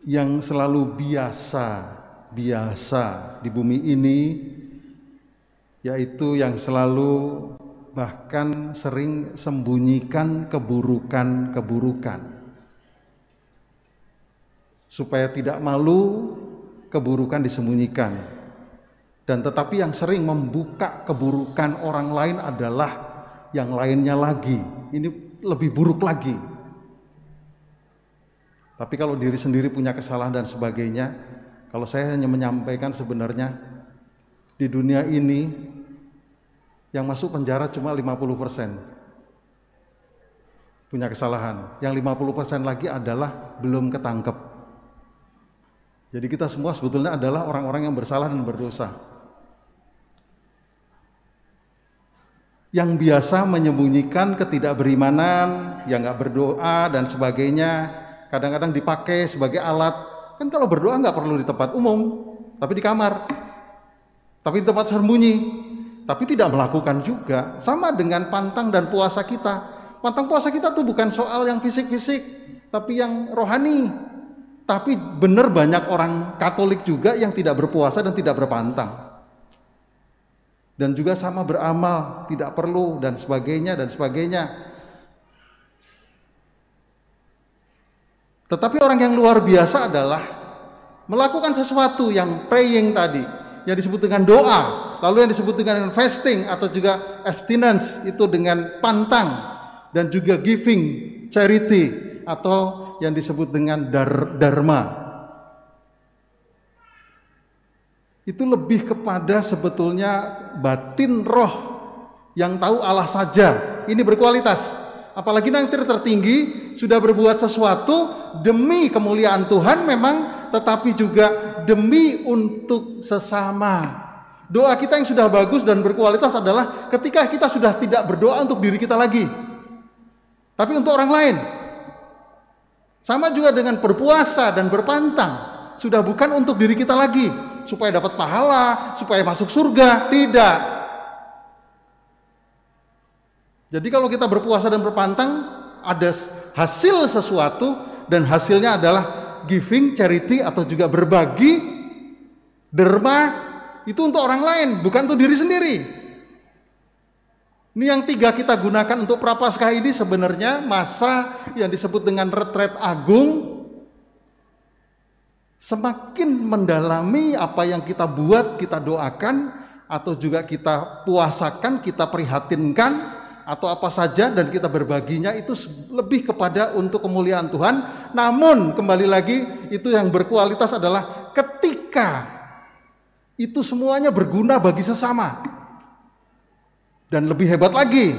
yang selalu biasa di bumi ini, yaitu yang selalu bahkan sering sembunyikan keburukan-keburukan. Supaya tidak malu, keburukan disembunyikan. Dan tetapi yang sering membuka keburukan orang lain adalah yang lainnya lagi. Ini lebih buruk lagi. Tapi kalau diri sendiri punya kesalahan dan sebagainya, kalau saya hanya menyampaikan sebenarnya di dunia ini yang masuk penjara cuma 50% punya kesalahan. Yang 50% lagi adalah belum ketangkep. Jadi kita semua sebetulnya adalah orang-orang yang bersalah dan berdosa. Yang biasa menyembunyikan ketidakberimanan, yang nggak berdoa dan sebagainya, kadang-kadang dipakai sebagai alat. Kan kalau berdoa nggak perlu di tempat umum, tapi di kamar, tapi di tempat sembunyi, tapi tidak melakukan juga. Sama dengan pantang dan puasa kita. Pantang puasa kita tuh bukan soal yang fisik-fisik, tapi yang rohani. Tapi benar banyak orang Katolik juga yang tidak berpuasa dan tidak berpantang. Dan juga sama beramal, tidak perlu dan sebagainya dan sebagainya. Tetapi orang yang luar biasa adalah melakukan sesuatu yang praying tadi, yang disebut dengan doa, lalu yang disebut dengan fasting atau juga abstinence itu dengan pantang, dan juga giving, charity atau yang disebut dengan dharma. Itu lebih kepada sebetulnya batin roh yang tahu Allah saja. Ini berkualitas. Apalagi nanti tertinggi sudah berbuat sesuatu demi kemuliaan Tuhan memang, tetapi juga demi untuk sesama. Doa kita yang sudah bagus dan berkualitas adalah ketika kita sudah tidak berdoa untuk diri kita lagi, tapi untuk orang lain. Sama juga dengan berpuasa dan berpantang, sudah bukan untuk diri kita lagi, supaya dapat pahala, supaya masuk surga, tidak. Jadi kalau kita berpuasa dan berpantang, ada hasil sesuatu, dan hasilnya adalah giving, charity, atau juga berbagi, dharma, itu untuk orang lain, bukan untuk diri sendiri. Ini yang tiga kita gunakan untuk Prapaskah ini sebenarnya masa yang disebut dengan retret agung. Semakin mendalami apa yang kita buat, kita doakan, atau juga kita puasakan, kita prihatinkan, atau apa saja, dan kita berbaginya, itu lebih kepada untuk kemuliaan Tuhan. Namun kembali lagi, itu yang berkualitas adalah ketika itu semuanya berguna bagi sesama. Dan lebih hebat lagi,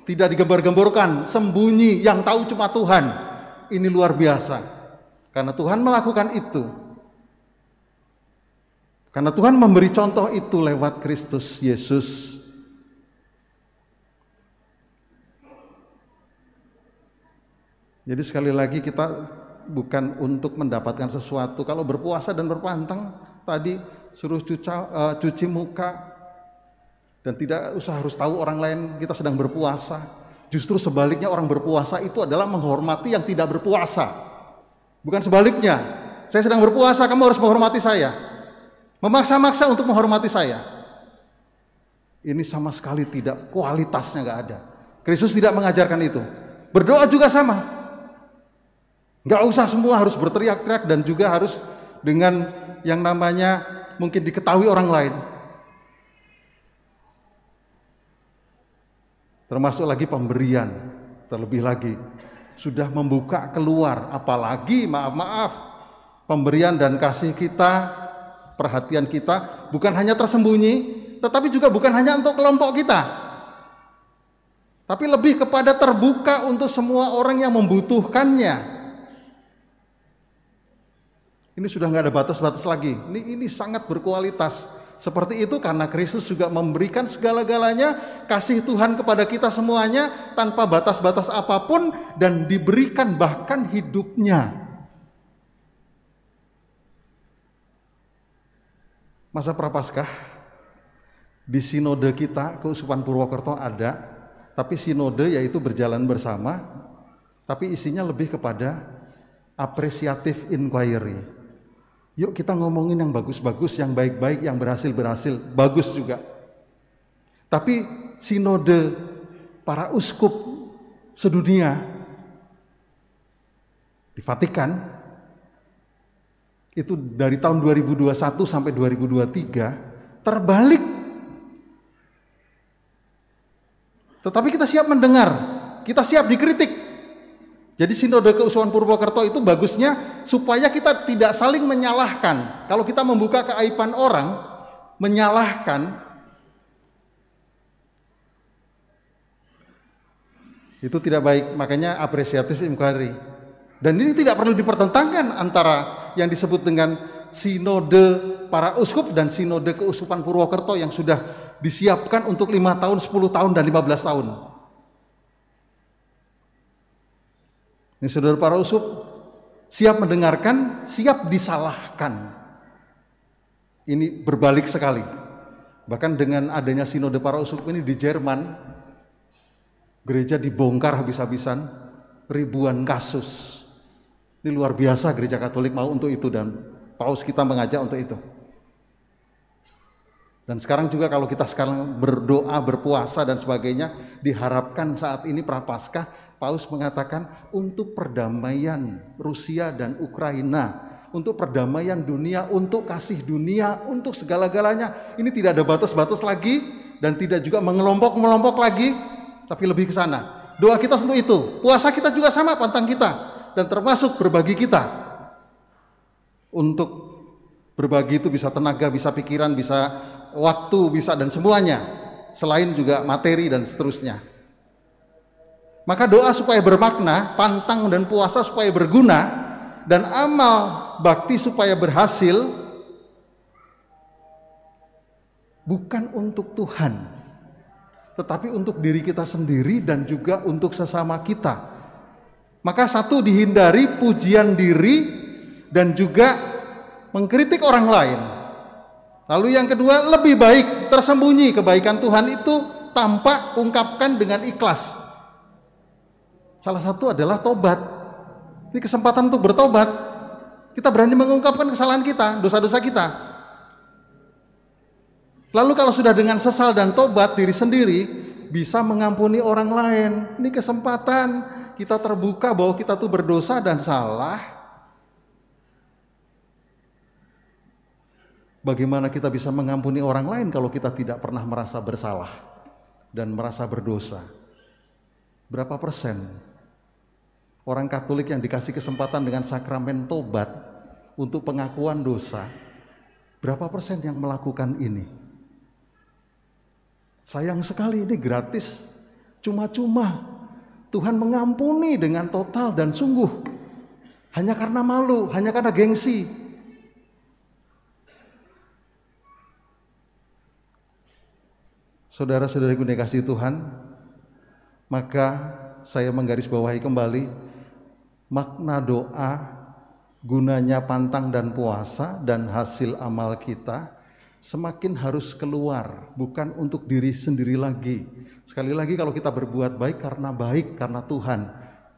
tidak digembar-gemborkan, sembunyi, yang tahu cuma Tuhan. Ini luar biasa. Karena Tuhan melakukan itu. Karena Tuhan memberi contoh itu lewat Kristus Yesus. Jadi sekali lagi kita bukan untuk mendapatkan sesuatu. Kalau berpuasa dan berpantang, tadi suruh cuci muka, dan tidak usah harus tahu orang lain kita sedang berpuasa. Justru sebaliknya, orang berpuasa itu adalah menghormati yang tidak berpuasa. Bukan sebaliknya, saya sedang berpuasa, kamu harus menghormati saya, memaksa-maksa untuk menghormati saya. Ini sama sekali tidak, kualitasnya nggak ada. Kristus tidak mengajarkan itu. Berdoa juga sama, nggak usah semua harus berteriak-teriak dan juga harus dengan yang namanya mungkin diketahui orang lain. Termasuk lagi pemberian, terlebih lagi sudah membuka keluar, apalagi maaf, pemberian dan kasih kita, perhatian kita bukan hanya tersembunyi, tetapi juga bukan hanya untuk kelompok kita, tapi lebih kepada terbuka untuk semua orang yang membutuhkannya. Ini sudah nggak ada batas-batas lagi. Ini sangat berkualitas. Seperti itu karena Kristus juga memberikan segala-galanya, kasih Tuhan kepada kita semuanya tanpa batas-batas apapun, dan diberikan bahkan hidupnya. Masa Prapaskah di sinode kita, Keuskupan Purwokerto ada, tapi sinode yaitu berjalan bersama, tapi isinya lebih kepada Appreciative inquiry. Yuk kita ngomongin yang bagus-bagus, yang baik-baik, yang berhasil-berhasil, bagus juga. Tapi sinode para uskup sedunia di Vatikan itu dari tahun 2021 sampai 2023 terbalik. Tetapi kita siap mendengar, kita siap dikritik. Jadi sinode keuskupan Purwokerto itu bagusnya supaya kita tidak saling menyalahkan. Kalau kita membuka keaiban orang, menyalahkan, itu tidak baik. Makanya appreciative inquiry. Dan ini tidak perlu dipertentangkan antara yang disebut dengan sinode para uskup dan sinode keuskupan Purwokerto yang sudah disiapkan untuk 5 tahun, 10 tahun, dan 15 tahun. Ini saudara para uskup siap mendengarkan, siap disalahkan. Ini berbalik sekali. Bahkan dengan adanya sinode para uskup ini di Jerman, gereja dibongkar habis-habisan, ribuan kasus. Ini luar biasa gereja Katolik mau untuk itu, dan Paus kita mengajak untuk itu. Dan sekarang juga kalau kita sekarang berdoa, berpuasa dan sebagainya, diharapkan saat ini Prapaskah, Paus mengatakan untuk perdamaian Rusia dan Ukraina, untuk perdamaian dunia, untuk kasih dunia, untuk segala-galanya. Ini tidak ada batas-batas lagi dan tidak juga mengelompok-melompok lagi, tapi lebih ke sana. Doa kita untuk itu. Puasa kita juga sama pantang kita, dan termasuk berbagi kita. Untuk berbagi itu bisa tenaga, bisa pikiran, bisa waktu, bisa dan semuanya. Selain juga materi dan seterusnya. Maka doa supaya bermakna, pantang dan puasa supaya berguna, dan amal bakti supaya berhasil, bukan untuk Tuhan, tetapi untuk diri kita sendiri dan juga untuk sesama kita. Maka satu, dihindari pujian diri dan juga mengkritik orang lain. Lalu yang kedua, lebih baik tersembunyi kebaikan Tuhan itu tampak, ungkapkan dengan ikhlas. Salah satu adalah tobat. Ini kesempatan untuk bertobat. Kita berani mengungkapkan kesalahan kita, dosa-dosa kita. Lalu kalau sudah dengan sesal dan tobat diri sendiri, bisa mengampuni orang lain. Ini kesempatan kita terbuka bahwa kita tuh berdosa dan salah. Bagaimana kita bisa mengampuni orang lain kalau kita tidak pernah merasa bersalah dan merasa berdosa? Berapa persen orang Katolik yang dikasih kesempatan dengan sakramen tobat untuk pengakuan dosa, berapa persen yang melakukan ini? Sayang sekali, ini gratis, cuma-cuma. Tuhan mengampuni dengan total dan sungguh, hanya karena malu, hanya karena gengsi. Saudara-saudariku dikasihi Tuhan, maka saya menggarisbawahi kembali makna doa, gunanya pantang dan puasa, dan hasil amal kita semakin harus keluar, bukan untuk diri sendiri lagi. Sekali lagi, kalau kita berbuat baik karena Tuhan,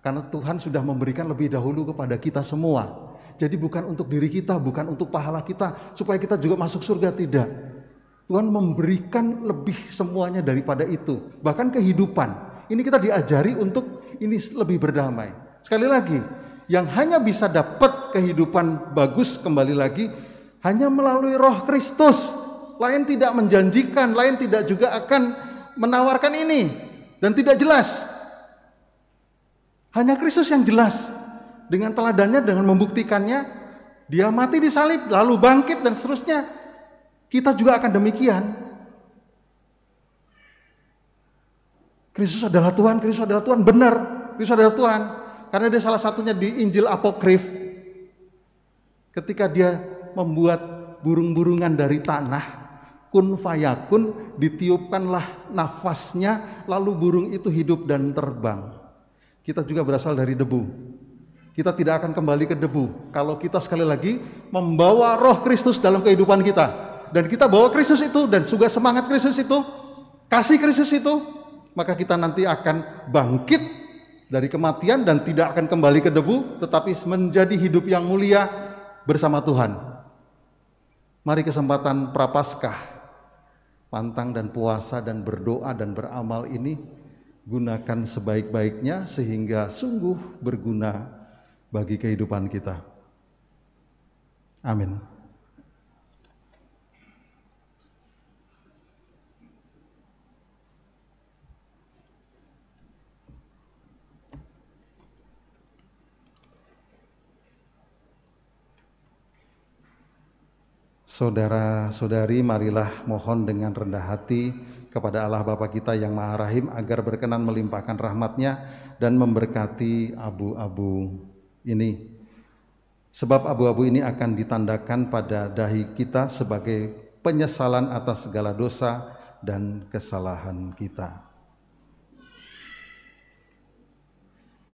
karena Tuhan sudah memberikan lebih dahulu kepada kita semua. Jadi bukan untuk diri kita, bukan untuk pahala kita supaya kita juga masuk surga, tidak. Tuhan memberikan lebih semuanya daripada itu, bahkan kehidupan. Ini kita diajari untuk ini lebih berdamai. Sekali lagi, yang hanya bisa dapat kehidupan bagus, kembali lagi, hanya melalui Roh Kristus. Lain tidak menjanjikan, lain tidak juga akan menawarkan ini, dan tidak jelas. Hanya Kristus yang jelas, dengan teladannya, dengan membuktikannya. Dia mati di salib, lalu bangkit, dan seterusnya. Kita juga akan demikian. Kristus adalah Tuhan, Kristus adalah Tuhan, benar, Kristus adalah Tuhan. Karena dia salah satunya di Injil Apokrif, ketika dia membuat burung-burungan dari tanah, kun fayakun, ditiupkanlah nafasnya, lalu burung itu hidup dan terbang. Kita juga berasal dari debu. Kita tidak akan kembali ke debu kalau kita sekali lagi membawa Roh Kristus dalam kehidupan kita. Dan kita bawa Kristus itu, dan juga semangat Kristus itu, kasih Kristus itu, maka kita nanti akan bangkit dari kematian dan tidak akan kembali ke debu, tetapi menjadi hidup yang mulia bersama Tuhan. Mari kesempatan Prapaskah, pantang dan puasa dan berdoa dan beramal ini gunakan sebaik-baiknya sehingga sungguh berguna bagi kehidupan kita. Amin. Saudara-saudari, marilah mohon dengan rendah hati kepada Allah Bapa kita yang Maha Rahim agar berkenan melimpahkan rahmat-Nya dan memberkati abu-abu ini. Sebab abu-abu ini akan ditandakan pada dahi kita sebagai penyesalan atas segala dosa dan kesalahan kita.